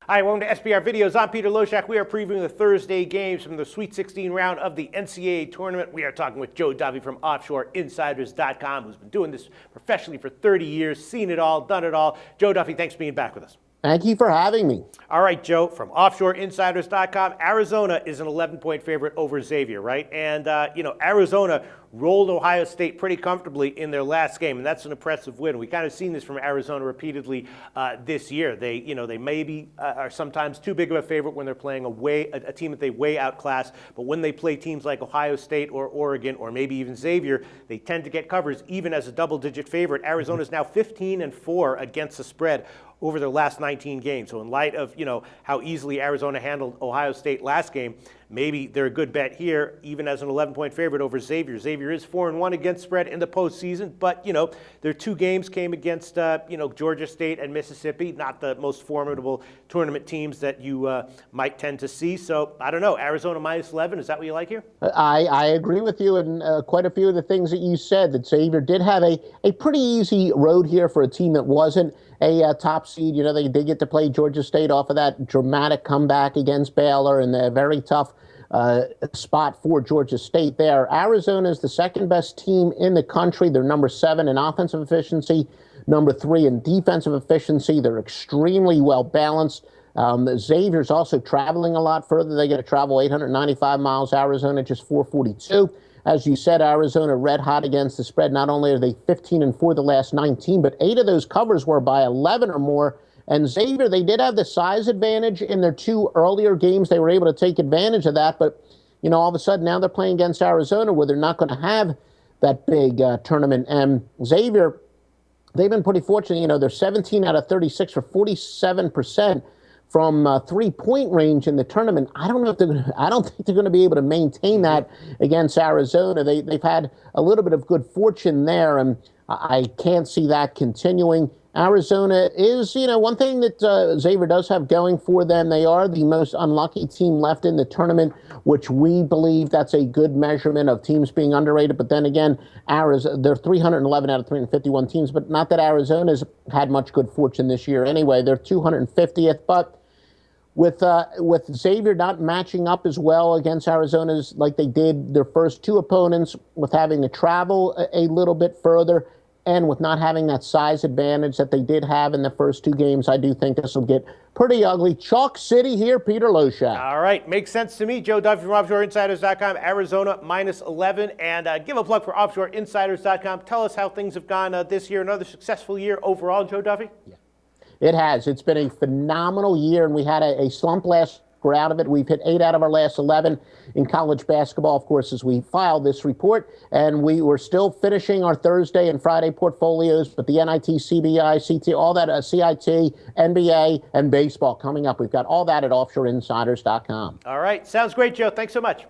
Hi, welcome to SBR Videos. I'm Peter Loshak. We are previewing the Thursday games from the Sweet 16 round of the NCAA Tournament. We are talking with Joe Duffy from OffshoreInsiders.com, who's been doing this professionally for 30 years, seen it all, done it all. Joe Duffy, thanks for being back with us. Thank you for having me. All right, Joe, from OffshoreInsiders.com, Arizona is an 11-point favorite over Xavier, right? And, Arizona rolled Ohio State pretty comfortably in their last game, and that's an impressive win. We kind of seen this from Arizona repeatedly this year. They maybe are sometimes too big of a favorite when they're playing a team that they way outclass, but when they play teams like Ohio State or Oregon or maybe even Xavier, they tend to get covers even as a double-digit favorite. Arizona's now 15-4 against the spread over their last 19 games. So in light of, how easily Arizona handled Ohio State last game, maybe they're a good bet here, even as an 11-point favorite over Xavier. Xavier is 4-1 against spread in the postseason, but, their two games came against, Georgia State and Mississippi, not the most formidable tournament teams that you might tend to see. So, I don't know, Arizona minus 11, is that what you like here? I agree with you and quite a few of the things that you said, that Xavier did have a pretty easy road here for a team that wasn't a top seed. They did get to play Georgia State off of that dramatic comeback against Baylor, and a very tough spot for Georgia State there. Arizona is the second best team in the country. They're number 7 in offensive efficiency, number 3 in defensive efficiency. They're extremely well balanced. Xavier's also traveling a lot further. They got to travel 895 miles. Arizona just 442. As you said, Arizona red hot against the spread. Not only are they 15-4 the last 19, but 8 of those covers were by 11 or more. And Xavier, they did have the size advantage in their 2 earlier games. They were able to take advantage of that. But, all of a sudden now they're playing against Arizona where they're not going to have that big tournament. And Xavier, they've been pretty fortunate. They're 17 out of 36 for 47% from 3-point range in the tournament. I don't think they're going to be able to maintain that against Arizona. They've had a little bit of good fortune there, and I can't see that continuing. Arizona is, one thing that Xavier does have going for them. They are the most unlucky team left in the tournament, which we believe that's a good measurement of teams being underrated. But then again, they're 311 out of 351 teams, but not that Arizona's had much good fortune this year anyway. They're 250th, but with Xavier not matching up as well against Arizona's like they did their first 2 opponents, with having to travel a little bit further, and with not having that size advantage that they did have in the first 2 games, I do think this will get pretty ugly. Chalk City here, Peter Loshak. All right, makes sense to me. Joe Duffy from OffshoreInsiders.com, Arizona minus 11. And give a plug for OffshoreInsiders.com. Tell us how things have gone this year. Another successful year overall, Joe Duffy? Yeah. It has. It's been a phenomenal year, and we had a slump last year. We're out of it. We've hit 8 out of our last 11 in college basketball, of course, as we filed this report. And we were still finishing our Thursday and Friday portfolios, but the NIT, CBI, CT, all that, CIT, NBA, and baseball coming up. We've got all that at OffshoreInsiders.com. All right. Sounds great, Joe. Thanks so much.